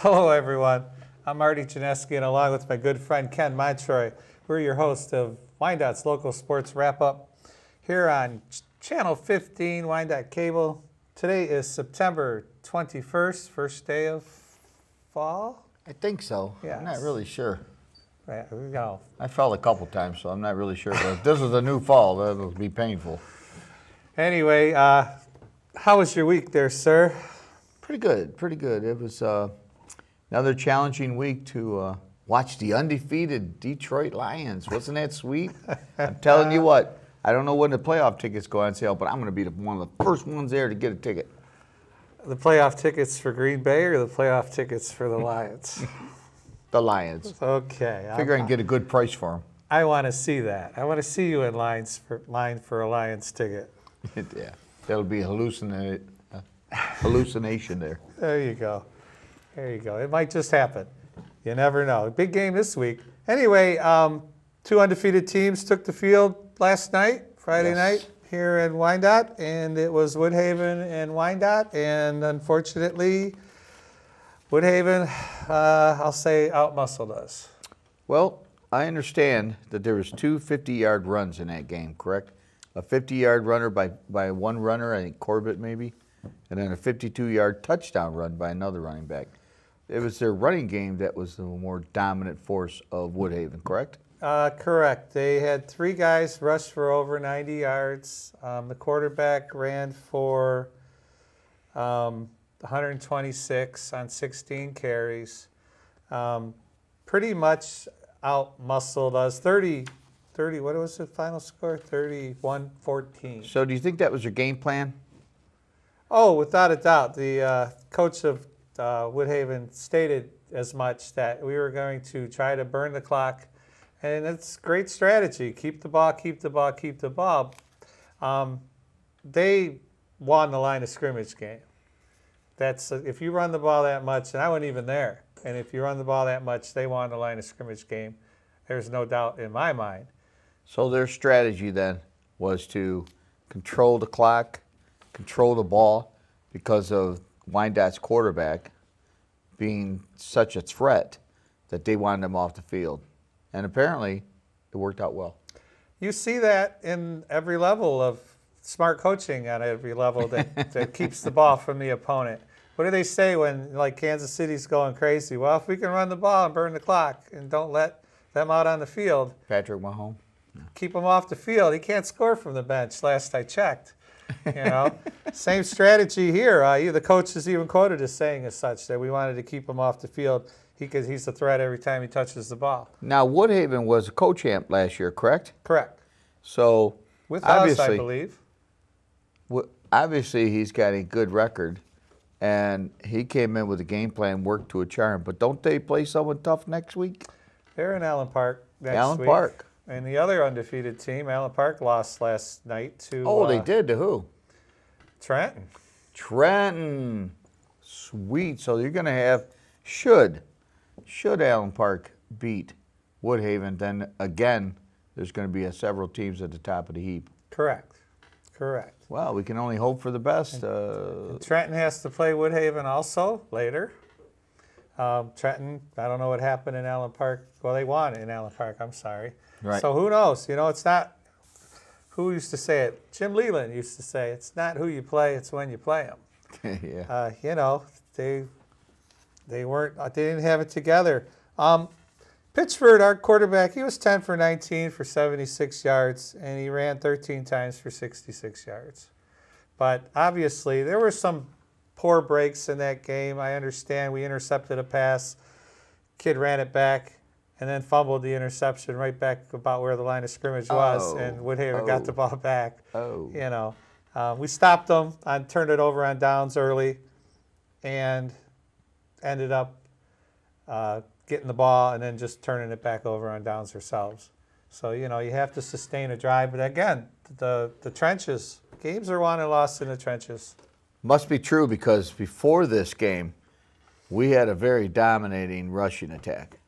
Hello, everyone. I'm Marty, Janeski, and along with my good friend Ken Montroy, we're your host of Wyandotte's Local Sports Wrap-Up here on Channel 15, Wyandotte Cable. Today is September 21st, first day of fall? I think so. Yes. I'm not really sure. Right, we go. I fell a couple times, so I'm not really sure. But if this is a new fall, that'll be painful. Anyway, how was your week there, sir? Pretty good, pretty good. It was another challenging week to watch the undefeated Detroit Lions. Wasn't that sweet? I'm telling you what, I don't know when the playoff tickets go on sale, but I'm going to be one of the first ones there to get a ticket. The playoff tickets for Green Bay or the playoff tickets for the Lions? The Lions. Okay. I figure I can get a good price for them. I want to see that. I want to see you in line for a Lions ticket. Yeah, that'll be a hallucination there. There you go. There you go. It might just happen. You never know. Big game this week. Anyway, two undefeated teams took the field last night, Friday night, here in Wyandotte, and it was Woodhaven and Wyandotte, and unfortunately, Woodhaven, I'll say, outmuscled us. Well, I understand that there was two 50-yard runs in that game, correct? A 50-yard runner by one runner, I think Corbett maybe, and then a 52-yard touchdown run by another running back. It was their running game that was the more dominant force of Woodhaven, correct? Correct. They had three guys rush for over 90 yards. The quarterback ran for 126 on 16 carries. Pretty much out-muscled us. 30, what was the final score? 31-14. So do you think that was your game plan? Oh, without a doubt. The coach of Woodhaven stated as much that we were going to try to burn the clock. And it's great strategy. Keep the ball, keep the ball, keep the ball. They won the line of scrimmage game. That's if you run the ball that much, and I wasn't even there, and if you run the ball that much, they won the line of scrimmage game. There's no doubt in my mind. So their strategy then was to control the clock, control the ball, because of Wyandotte's quarterback being such a threat that they wanted him off the field. And apparently, it worked out well. You see that in every level of smart coaching at every level that keeps the ball from the opponent. What do they say when, like, Kansas City's going crazy? Well, if we can run the ball and burn the clock and don't let them out on the field. Patrick Mahomes. Keep him off the field. He can't score from the bench, last I checked. You know, same strategy here. The coach is even quoted as saying as such, that we wanted to keep him off the field because he's a threat every time he touches the ball. Now, Woodhaven was a co-champ last year, correct? Correct. So, with us, I believe. Obviously, he's got a good record, and he came in with a game plan, worked to a charm. But don't they play someone tough next week? They're in Allen Park next week. Allen Park. And the other undefeated team, Allen Park, lost last night to... Oh, they did? To who? Trenton. Trenton. Sweet. So you're going to have... Should Allen Park beat Woodhaven, then again, there's going to be several teams at the top of the heap. Correct. Well, we can only hope for the best. And Trenton has to play Woodhaven also later. Trenton, I don't know what happened in Allen Park. Well, they won in Allen Park, I'm sorry. Right. So who knows? You know, it's not, who used to say it? Jim Leland used to say, it's not who you play, it's when you play them. Yeah. You know, they didn't have it together. Pittsford, our quarterback, he was 10 for 19 for 76 yards, and he ran 13 times for 66 yards. But obviously, there were some poor breaks in that game. I understand we intercepted a pass. Kid ran it back and then fumbled the interception right back about where the line of scrimmage was, and Woodhaven got the ball back. You know, we stopped them, turned it over on downs early, and ended up getting the ball and then just turning it back over on downs ourselves. So, you know, you have to sustain a drive. But again, the trenches, games are won and lost in the trenches. Must be true, because before this game, we had a very dominating rushing attack.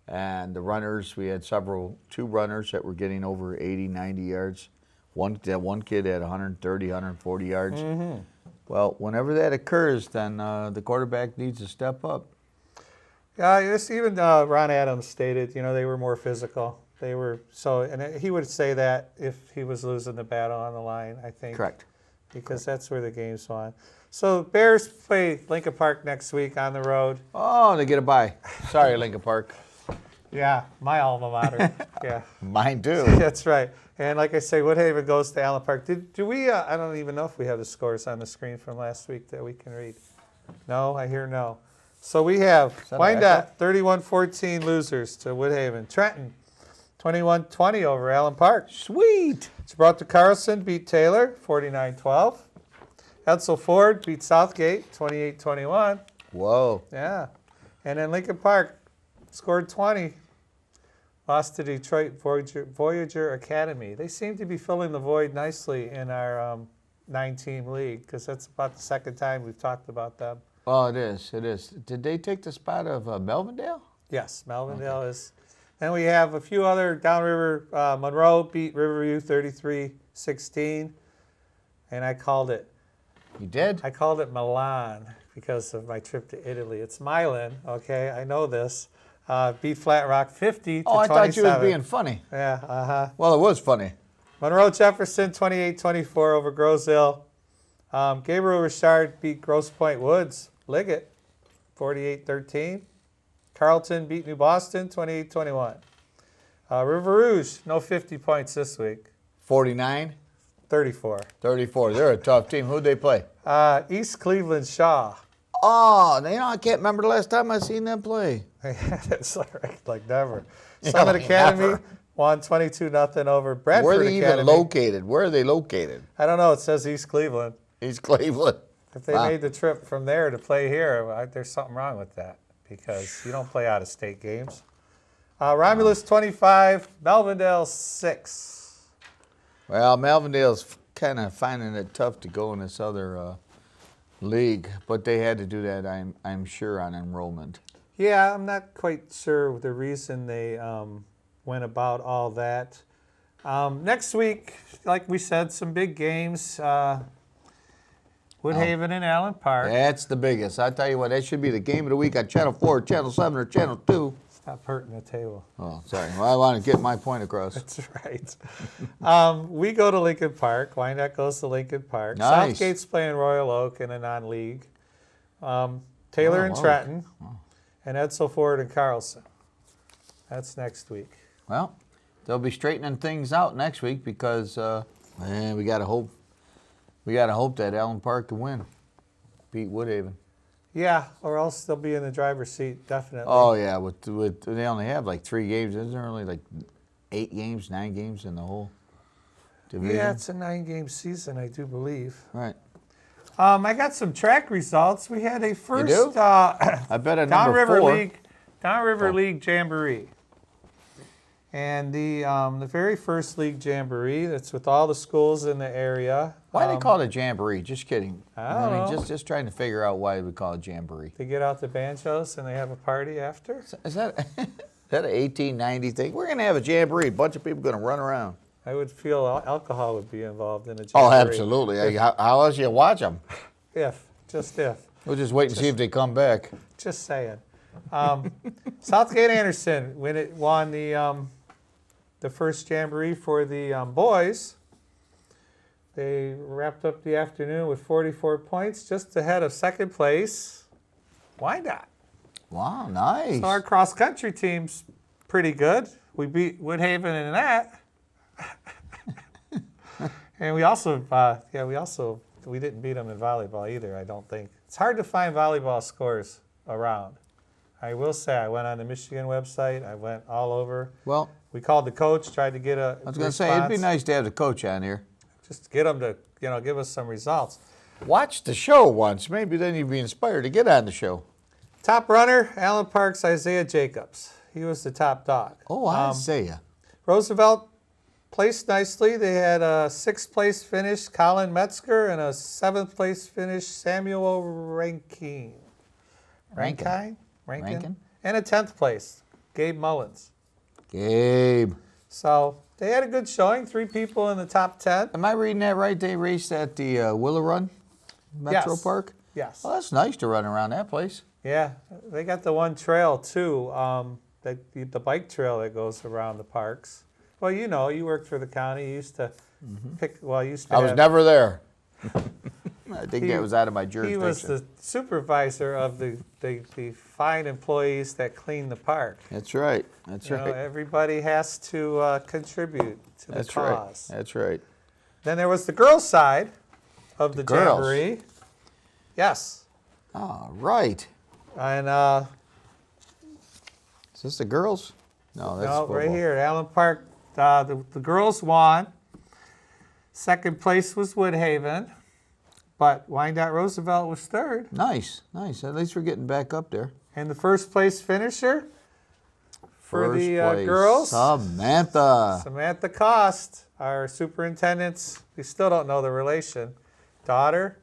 And the runners, we had two runners that were getting over 80, 90 yards. One kid had 130, 140 yards. Mm-hmm. Well, whenever that occurs, then the quarterback needs to step up. Even Ron Adams stated, they were more physical. They were and he would say that if he was losing the battle on the line, I think. Correct. Because that's where the game's won. So Bears play Lincoln Park next week on the road. Oh, they get a bye. Sorry, Lincoln Park. Yeah, my alma mater. Yeah. Mine too. That's right. And like I say, Woodhaven goes to Allen Park. Do we, I don't even know if we have the scores on the screen from last week that we can read. No, I hear no. So we have Wyandotte, 31-14 losers to Woodhaven. Trenton, 21-20 over Allen Park. Sweet. Gibraltar Carlson beat Taylor, 49-12. Edsel Ford beat Southgate, 28-21. Whoa. Yeah. And then Lincoln Park scored 20. Lost to Detroit Voyager Academy. They seem to be filling the void nicely in our 9-team league because that's about the second time we've talked about them. Oh, it is. It is. Did they take the spot of Melvindale? Yes, Melvindale is. Then we have a few other downriver. Monroe beat Riverview 33-16, and I called it. You did? I called it Milan because of my trip to Italy. It's Milan, okay? I know this. Beat Flat Rock 50 to 27. Oh, I thought you was being funny. Yeah, uh-huh. Well, it was funny. Monroe Jefferson 28-24 over Grosehill. Gabriel Richard beat Grosse Pointe Woods. Liggett 48-13. Carleton beat New Boston 28-21. River Rouge, no 50 points this week. 49? 34. 34. They're a tough team. Who'd they play? East Cleveland Shaw. Oh, I can't remember the last time I seen them play. That's like never. Summit Academy never. won 22-0 over Bradford Where are they Academy. even located? Where are they located? I don't know. It says East Cleveland. East Cleveland. If they made the trip from there to play here, there's something wrong with that because you don't play out-of-state games. Romulus 25, Melvindale 6. Well, Melvindale's kind of finding it tough to go in this other league, but they had to do that, I'm sure, on enrollment. Yeah, I'm not quite sure the reason they went about all that. Next week, like we said, some big games. Woodhaven and Allen Park. That's the biggest. I tell you what, that should be the game of the week on Channel 4, Channel 7, or Channel 2. Stop hurting the table. Oh, sorry. Well, I want to get my point across. That's right. We go to Lincoln Park. Wyandotte goes to Lincoln Park. Nice. Southgate's playing Royal Oak in a non-league. Taylor and Trenton. And Edsel Ford and Carlson. That's next week. Well, they'll be straightening things out next week because, we got to hope. We got to hope that Allen Park can win, beat Woodhaven. Yeah, or else they'll be in the driver's seat, definitely. Oh, yeah. With they only have like 3 games. Isn't there only like 8 games, 9 games in the whole division? Yeah, it's a 9-game season, I do believe. Right. I got some track results. We had a first You do? I bet a number 4. Downriver League Jamboree. And the very first league jamboree, that's with all the schools in the area. Why do they call it a jamboree? Just kidding. I don't know. Just trying to figure out why we call it jamboree. They get out the banjos and they have a party after. Is that an 1890 thing? We're gonna have a jamboree. A bunch of people gonna run around. I would feel alcohol would be involved in a jamboree. Oh, absolutely. How else you watch them? Just if. We'll just wait and see if they come back. Just saying. Southgate Anderson won the first jamboree for the boys. They wrapped up the afternoon with 44 points, just ahead of second place, Wyandotte. Wow, nice. So our cross-country team's pretty good. We beat Woodhaven in that. And we also, we didn't beat them in volleyball either, I don't think. It's hard to find volleyball scores around. I will say, I went on the Michigan website. I went all over. Well, we called the coach, tried to get a I was going to say, it'd be nice to have the coach on here. Just to get him to, give us some results. Watch the show once. Maybe then you'd be inspired to get on the show. Top runner, Allen Park's Isaiah Jacobs. He was the top dog. Oh, Isaiah. Roosevelt placed nicely. They had a 6th place finish, Colin Metzger, and a 7th place finish, Samuel Rankin. And a 10th place, Gabe Mullins. Gabe. So they had a good showing. 3 people in the top 10. Am I reading that right? They raced at the Willow Run Metro Yes. Park? Yes. Well, that's nice to run around that place. Yeah, they got the one trail too, the bike trail that goes around the parks. Well, you know, you worked for the county. You used to pick. Well, you used to. I was never there. I think that was out of my jurisdiction. He was the supervisor of the fine employees that clean the park. That's right. That's right. Everybody has to contribute to the cause. That's right. Then there was the girls' side of the girls. jamboree. Yes. Oh, right. And is this the girls? No, that's football. Right here at Allen Park. The girls won. Second place was Woodhaven, but Wyandotte Roosevelt was third. Nice, nice. At least we're getting back up there. And the first place finisher for First the place, girls, Samantha Cost, our superintendent's. We still don't know the relation. Daughter,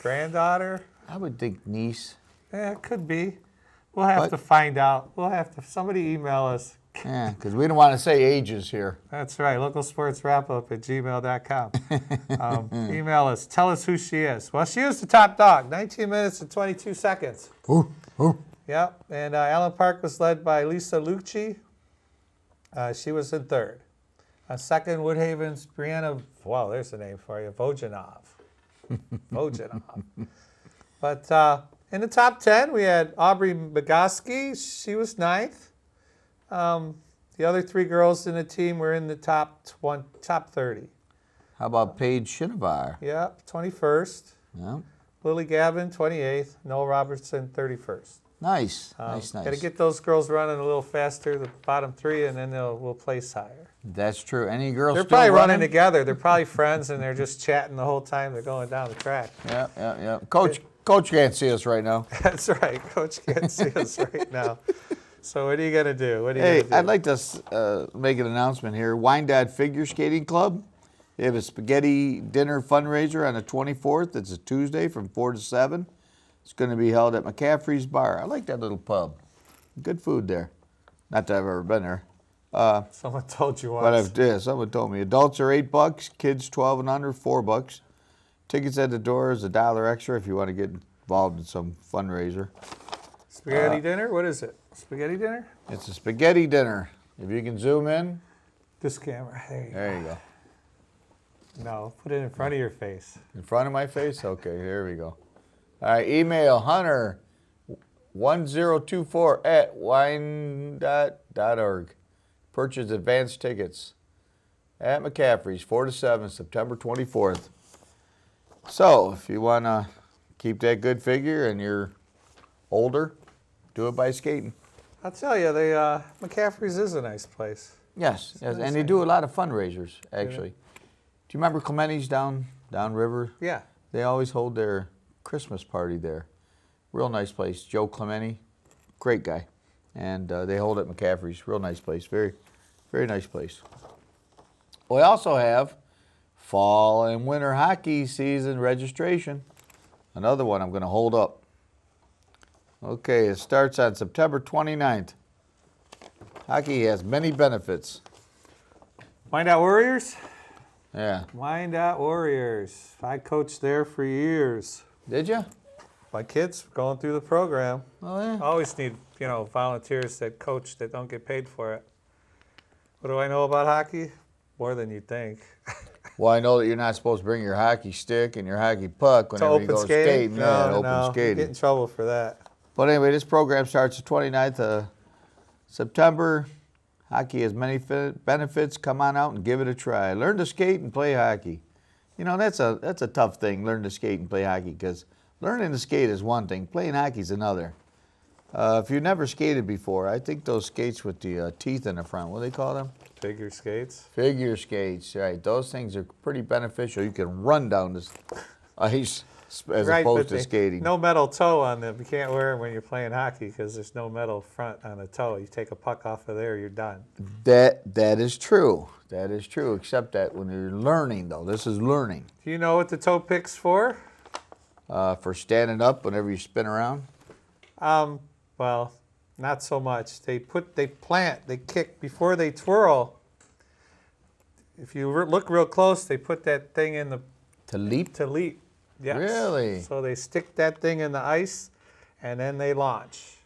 granddaughter. I would think niece. Yeah, it could be. We'll have to find out. We'll have to. Somebody email us. Yeah, because we don't want to say ages here. That's right. localsportswrapup@gmail.com. Email us. Tell us who she is. Well, she was the top dog. 19 minutes and 22 seconds. Ooh. Yep. And Allen Park was led by Lisa Lucci. She was in third. Second, Woodhaven's Brianna. Wow, there's a name for you. Vojanov. Vojanov. But in the top 10, we had Aubrey Bogosky. She was ninth. The other three girls in the team were in the top 30. How about Paige Shinovar? Yep, 21st. Yeah. Lily Gavin, 28th. Noel Robertson, 31st. Nice, nice. Got to get those girls running a little faster, the bottom three, and then we'll place higher. That's true. Any girls They're still probably running running together. They're probably friends, and they're just chatting the whole time they're going down the track. Yeah. Coach can't see us right now. That's right. Coach can't see us right now. So what are you going to do? I'd like to make an announcement here. Wyandotte Figure Skating Club. They have a spaghetti dinner fundraiser on the 24th. It's a Tuesday from 4 to 7. It's going to be held at McCaffrey's Bar. I like that little pub. Good food there. Not that I've ever been there. Someone told you once. But someone told me. Adults are $8, kids 12 and under, $4. Tickets at the door is $1 extra if you want to get involved in some fundraiser. Spaghetti dinner? What is it? Spaghetti dinner? It's a spaghetti dinner. If you can zoom in. This camera. There you go. No, put it in front of your face. In front of my face? Okay, here we go. All right, email hunter1024@wyandotte.org. Purchase advance tickets at McCaffrey's, 4 to 7, September 24th. So, if you want to keep that good figure and you're older, do it by skating. I'll tell you, McCaffrey's is a nice place. Yes, and they do a lot of fundraisers, actually. Do you remember Clementi's downriver? Yeah. They always hold their Christmas party there. Real nice place. Joe Clementi, great guy. And they hold it at McCaffrey's. Real nice place. Very, very nice place. We also have fall and winter hockey season registration. Another one I'm going to hold up. Okay, it starts on September 29th. Hockey has many benefits. Wyandotte Warriors? Yeah. Wyandotte Warriors. I coached there for years. Did you? My kids going through the program. Oh, yeah. Always need, volunteers that coach that don't get paid for it. What do I know about hockey? More than you think. Well, I know that you're not supposed to bring your hockey stick and your hockey puck whenever you go skating. No, skating. You get in trouble for that. But anyway, this program starts the 29th of September. Hockey has many benefits. Come on out and give it a try. Learn to skate and play hockey. That's a tough thing, learn to skate and play hockey, because learning to skate is one thing, playing hockey is another. If you've never skated before, I think those skates with the teeth in the front, what do they call them? Figure skates. Figure skates, right. Those things are pretty beneficial. You can run down this ice as opposed to skating. No metal toe on them. You can't wear them when you're playing hockey because there's no metal front on the toe. You take a puck off of there, you're done. That is true. That is true, except that when you're learning, though. This is learning. Do you know what the toe pick's for? For standing up whenever you spin around? Well, not so much. They kick before they twirl. If you look real close, they put that thing in the... To leap? To leap. Yes. Really? So they stick that thing in the ice, and then they launch.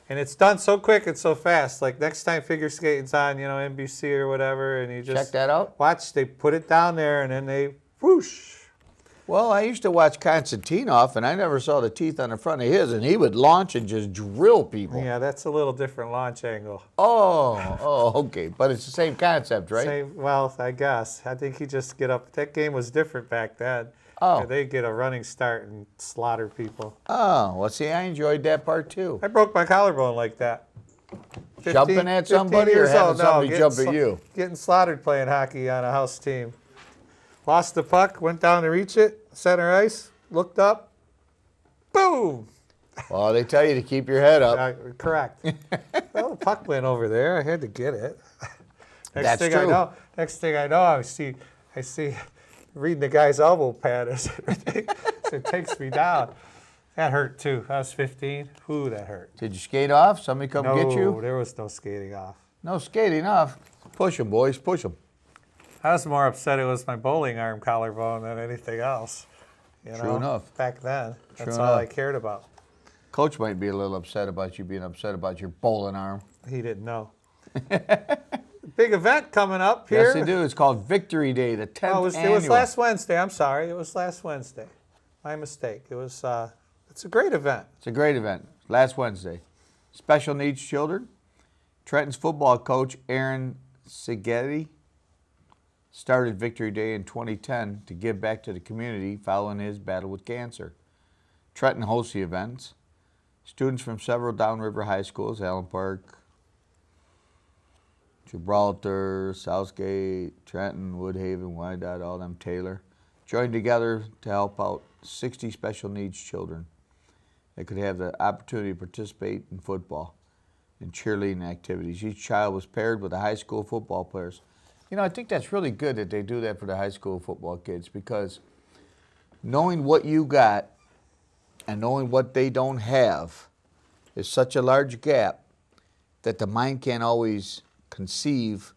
And it's done so quick and so fast. Like next time figure skating's on, NBC or whatever, and you just Check that out. watch. They put it down there, and then they whoosh. Well, I used to watch Konstantinov, and I never saw the teeth on the front of his, and he would launch and just drill people. Yeah, that's a little different launch angle. Oh, okay. But it's the same concept, right? Same, well, I guess. I think he just get up. That game was different back then. Oh. They get a running start and slaughter people. Oh, well, see, I enjoyed that part, too. I broke my collarbone like that. Jumping at somebody or years having old. somebody No, jump at you? Getting slaughtered playing hockey on a house team. Lost the puck, went down to reach it, center ice, looked up, boom! Well, they tell you to keep your head up. Correct. Well, the puck went over there. I had to get it. That's true. Next thing I know, I see reading the guy's elbow pad as it takes me down. That hurt too. I was 15. Ooh, that hurt. Did you skate off? Somebody come No, get you? there was no skating off. No skating off. Push them, boys. Push them. I was more upset it was my bowling arm collarbone than anything else. True enough. Back then, that's True all I enough. cared about. Coach might be a little upset about you being upset about your bowling arm. He didn't know. Big event coming up here. Yes, they do. It's called Victory Day, the 10th Oh, it annual. was last Wednesday. I'm sorry. It was last Wednesday. My mistake. It was. It's a great event. It's a great event. Last Wednesday. Special needs children. Trenton's football coach, Aaron Sigeti, started Victory Day in 2010 to give back to the community following his battle with cancer. Trenton hosts the events. Students from several downriver high schools, Allen Park, Gibraltar, Southgate, Trenton, Woodhaven, Wyandotte, all them Taylor, joined together to help out 60 special needs children that could have the opportunity to participate in football and cheerleading activities. Each child was paired with the high school football players. I think that's really good that they do that for the high school football kids, because knowing what you got and knowing what they don't have is such a large gap that the mind can't always conceive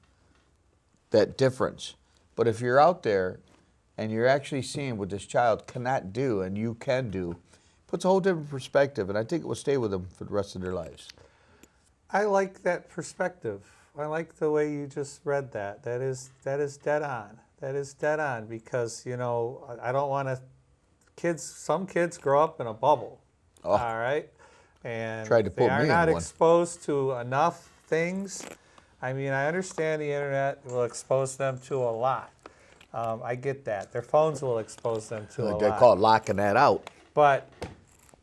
that difference. But if you're out there and you're actually seeing what this child cannot do and you can do, it puts a whole different perspective, and I think it will stay with them for the rest of their lives. I like that perspective. I like the way you just read that. That is dead on. That is dead on, because I don't want to. Some kids grow up in a bubble. Oh. All right, and Tried to put they are me in not one. exposed to enough things. I mean, I understand the internet will expose them to a lot. I get that. Their phones will expose them to a lot. They call it locking that out. But,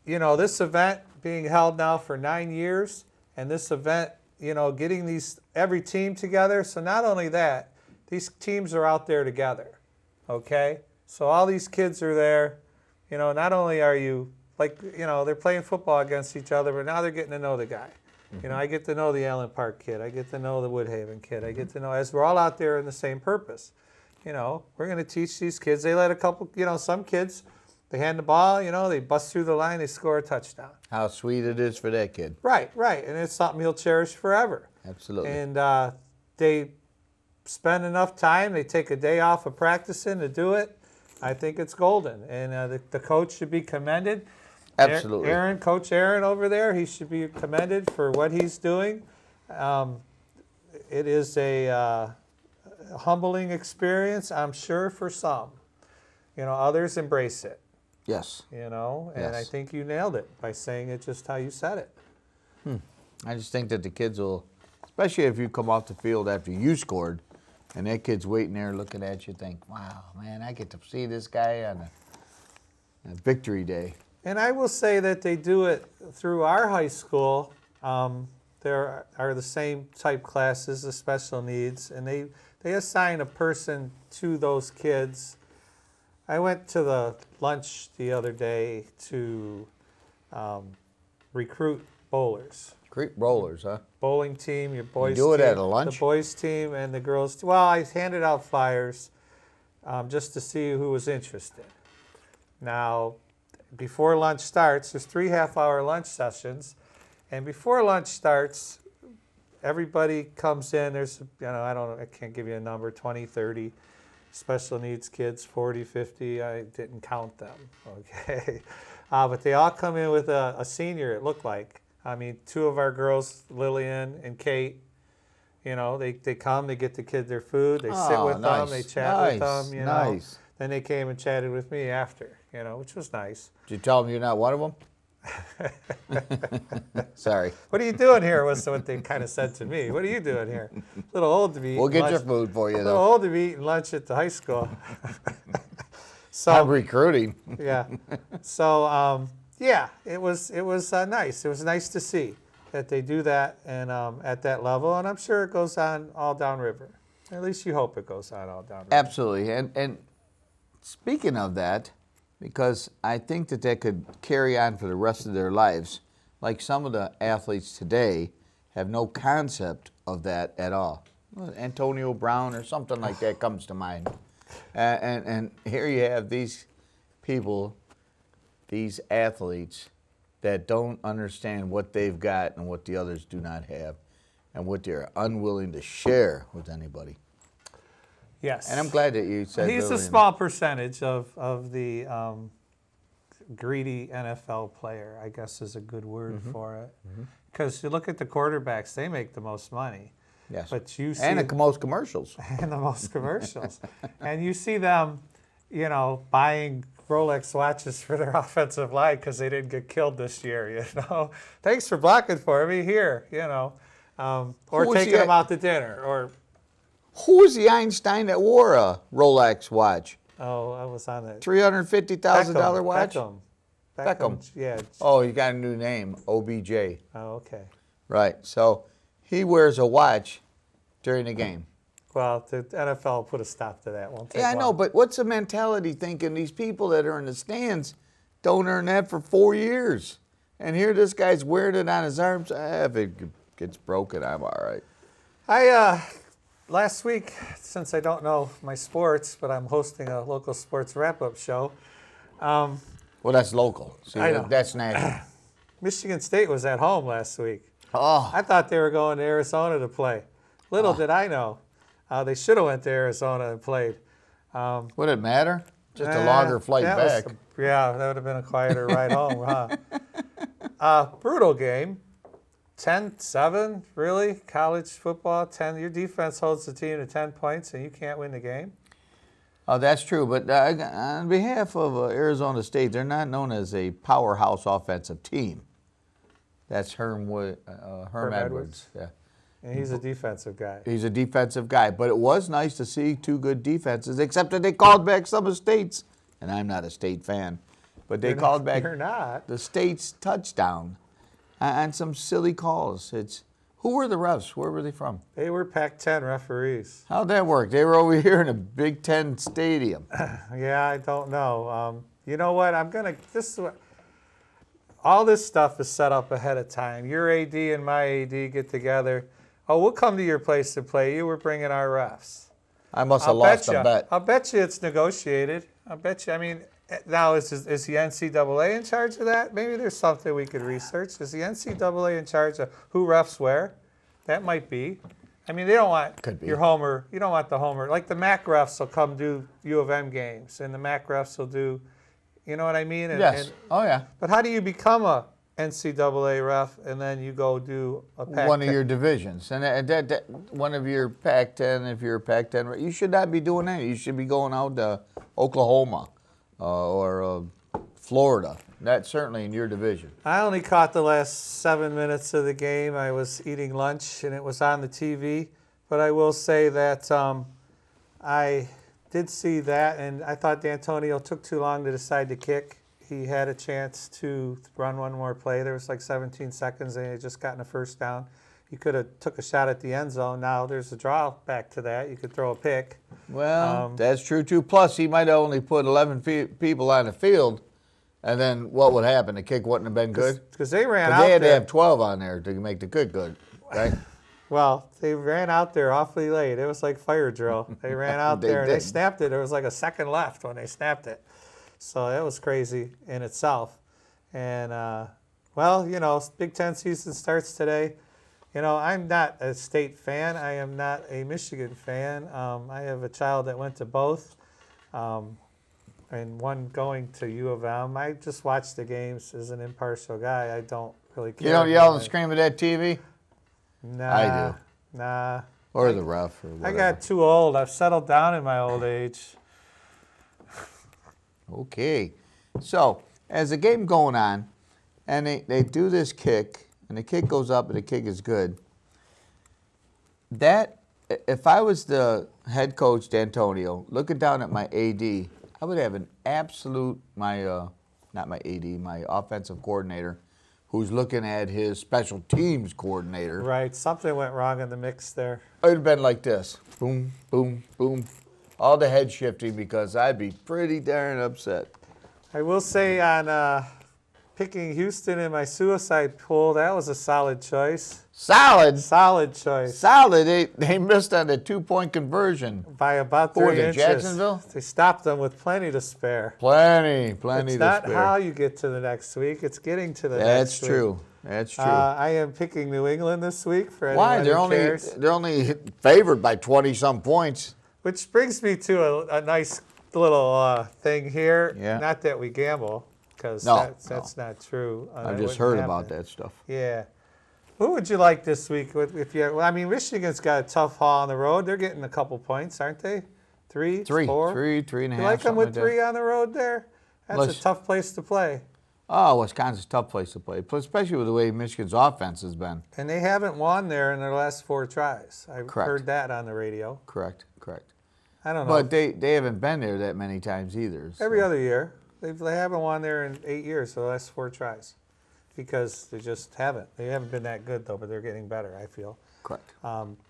this event being held now for 9 years, and this event, getting every team together. So not only that, these teams are out there together, okay? So all these kids are there. Not only are you, they're playing football against each other, but now they're getting to know the guy. I get to know the Allen Park kid. I get to know the Woodhaven kid. I get to know, as we're all out there in the same purpose. We're going to teach these kids. They let a couple, some kids, they hand the ball, they bust through the line, they score a touchdown. How sweet it is for that kid. Right. And it's something he'll cherish forever. Absolutely. And they spend enough time, they take a day off of practicing to do it. I think it's golden. And the coach should be commended. Absolutely. Coach Aaron over there, he should be commended for what he's doing. It is a humbling experience, I'm sure, for some. Others embrace it. Yes. And Yes. I think you nailed it by saying it just how you said it. I just think that the kids will, especially if you come off the field after you scored, and that kid's waiting there looking at you, think, wow, man, I get to see this guy on a Victory Day. And I will say that they do it through our high school. There are the same type classes, the special needs, and they assign a person to those kids. I went to the lunch the other day to recruit bowlers. Great rollers, huh? Bowling team, your boys do it team, at a lunch? the boys team and the girls team. Well, I handed out flyers just to see who was interested. Now, before lunch starts, there's 3 half-hour lunch sessions, and before lunch starts, everybody comes in. There's, I can't give you a number, 20, 30, special needs kids, 40, 50. I didn't count them, okay? But they all come in with a senior, it looked like. I mean, two of our girls, Lillian and Kate, you know, they come, they get the kid their food, they sit with them, they chat with them, you know. Then they came and chatted with me after, you know, which was nice. Did you tell them you're not one of them? Sorry. What are you doing here was what they kind of said to me. What are you doing here? A little old to be We'll eating get lunch. your food for you, A little though. old to be eating lunch at the high school. I'm recruiting. Yeah. So, yeah, it was nice. It was nice to see that they do that and at that level, and I'm sure it goes on all downriver. At least you hope it goes on all downriver. Absolutely. And speaking of that, because I think that could carry on for the rest of their lives, like some of the athletes today have no concept of that at all. Antonio Brown or something like that comes to mind. And here you have these people, these athletes that don't understand what they've got and what the others do not have and what they're unwilling to share with anybody. Yes. And I'm glad that you said he's a small percentage of the greedy NFL player, I guess is a good word for it. Because you look at the quarterbacks, they make the most money. Yes. But you see and the most commercials. and the most commercials. And you see them, you know, buying Rolex watches for their offensive line because they didn't get killed this year, you know. Thanks for blocking for me here, you know. Or taking them out to dinner. Or who was the Einstein that wore a Rolex watch? oh, I was on it. $350,000 watch? Beckham. Yeah. Oh, he got a new name, OBJ. Oh, okay. Right. So he wears a watch during the game. Well, the NFL put a stop to that. Won't take Yeah, I know, long. but what's the mentality thinking these people that are in the stands don't earn that for 4 years? And here this guy's wearing it on his arms. If it gets broken, I'm all right. Last week, since I don't know my sports, but I'm hosting a local sports wrap-up show. Well, that's local. See, I know. that's national. Michigan State was at home last week. Oh, I thought they were going to Arizona to play. Little did I know. They should have went to Arizona and played. would it matter? Just a longer flight back. Yeah, that would have been a quieter ride home, huh? Brutal game. 10-7, really? College football, 10. Your defense holds the team to 10 points, and you can't win the game? Oh, that's true. But on behalf of Arizona State, they're not known as a powerhouse offensive team. That's Herm Edwards. Yeah. And he's a defensive guy. He's a defensive guy. But it was nice to see two good defenses, except that they called back some of State's, and I'm not a State fan, but they called back You're not. the State's touchdown on some silly calls. Who were the refs? Where were they from? They were Pac-10 referees. How'd that work? They were over here in a Big Ten stadium. Yeah, I don't know. You know what? All this stuff is set up ahead of time. Your AD and my AD get together. Oh, we'll come to your place to play. You were bringing our refs. I must have lost a bet. I'll bet you it's negotiated. I bet you. I mean, now is the NCAA in charge of that? Maybe there's something we could research. Is the NCAA in charge of who refs where? That might be. I mean, they don't want your homer. You don't want the homer. Like the MAC refs will come do U of M games, and the MAC refs will do, you know what I mean? Yes. Oh, yeah. But how do you become a NCAA ref and then you go do a Pac-10? One of your divisions. And that one of your Pac-10, if you're a Pac-10, you should not be doing that. You should be going out to Oklahoma or Florida. That's certainly in your division. I only caught the last 7 minutes of the game. I was eating lunch, and it was on the TV. But I will say that I did see that, and I thought D'Antonio took too long to decide to kick. He had a chance to run one more play. There was like 17 seconds, and he had just gotten a first down. He could have took a shot at the end zone. Now there's a drawback to that. You could throw a pick. Well, that's true, too. Plus, he might have only put 11 people on the field, and then what would happen? The kick wouldn't have been good? Because they ran out there. They had to have 12 on there to make the kick good, right? Well, they ran out there awfully late. It was like fire drill. They ran out there, and they snapped it. There was like a second left when they snapped it. So that was crazy in itself. And, well, you know, Big Ten season starts today. You know, I'm not a State fan. I am not a Michigan fan. I have a child that went to both, and one going to U of M. I just watch the games as an impartial guy. I don't really care. You don't yell and scream at that TV? Nah, I do. Nah. Or the ref or whatever. I got too old. I've settled down in my old age. Okay. So, as the game going on, and they do this kick, and the kick goes up and the kick is good, that, if I was the head coach, D'Antonio, looking down at my AD, I would have an absolute, not my AD, my offensive coordinator, who's looking at his special teams coordinator. Right. Something went wrong in the mix there. It would have been like this. Boom, boom, boom. All the head shifting because I'd be pretty darn upset. I will say on picking Houston in my suicide pool, that was a solid choice. Solid. Solid choice. Solid. They missed on the 2-point conversion. By about Who 3 was it, inches. Jacksonville? They stopped them with plenty to spare. Plenty It's to not spare. how you get to the next week. It's getting to the That's next week. true. That's true. I am picking New England this week for anyone Why? who cares. They're only favored by 20-some points. Which brings me to a nice little thing here. Yeah. Not that we gamble, because No, that's not true. I've just heard about that stuff. Yeah. Who would you like this week? If you, well, I mean, Michigan's got a tough haul on the road. They're getting a couple points, aren't they? Three, 4? Three and a You half. like them something with like that. 3 on the road there? That's Let's- a tough place to play. Oh, Wisconsin's a tough place to play, especially with the way Michigan's offense has been. And they haven't won there in their last 4 tries. I Correct. heard that on the radio. Correct. I don't know. But they haven't been there that many times either. so- Every other year. They haven't won there in 8 years, the last 4 tries. Because they just haven't. They haven't been that good, though, but they're getting better, I feel. Correct.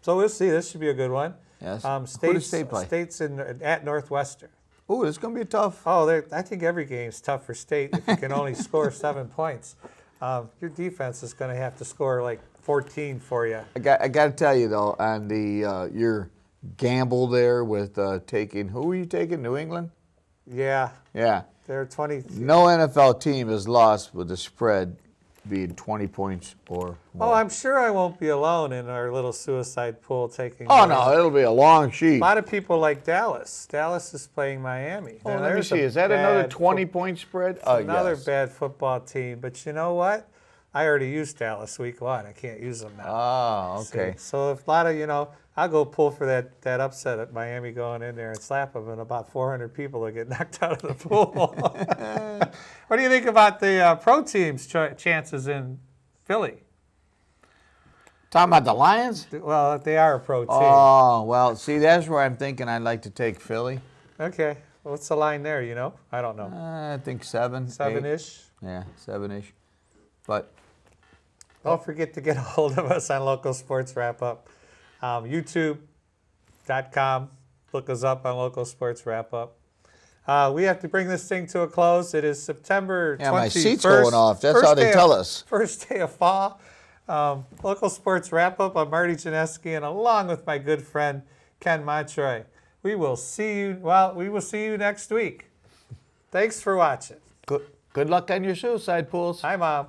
So we'll see. This should be a good one. Yes. Who does State play? State's at Northwestern. Ooh, this is going to be tough. Oh, I think every game's tough for State if you can only score 7 points. Your defense is going to have to score like 14 for you. I got to tell you, though, on the your gamble there with taking, who are you taking, New England? Yeah, Yeah. they're 20. No NFL team has lost with the spread being 20 points or more. Oh, I'm sure I won't be alone in our little suicide pool taking. Oh, no, it'll be a long sheet. A lot of people like Dallas. Dallas is playing Miami. Oh, Now, let me there's see. a Is that another bad 20-point spread? Another Yes. bad football team. But you know what? I already used Dallas week 1. I can't use them now. Oh, okay. See? So if a lot of, I'll go pull for that upset at Miami going in there and slap them, and about 400 people will get knocked out of the pool. What do you think about the pro team's chances in Philly? Talking about the Lions? Well, they are a pro team. Oh, well, see, that's where I'm thinking I'd like to take Philly. Okay. What's the line there, I don't know. I think 7. 7-ish? 8. Yeah, 7-ish. But Don't forget to get a hold of us on Local Sports Wrap Up. YouTube.com. Look us up on Local Sports Wrap Up. We have to bring this thing to a close. It is September 21st. yeah, my seat's going off. That's how they tell us. First day of fall. Local Sports Wrap Up. I'm Marty Janeski, and along with my good friend Ken Montroy, we will see you next week. Thanks for watching. Good luck on your suicide pools. Hi, Mom.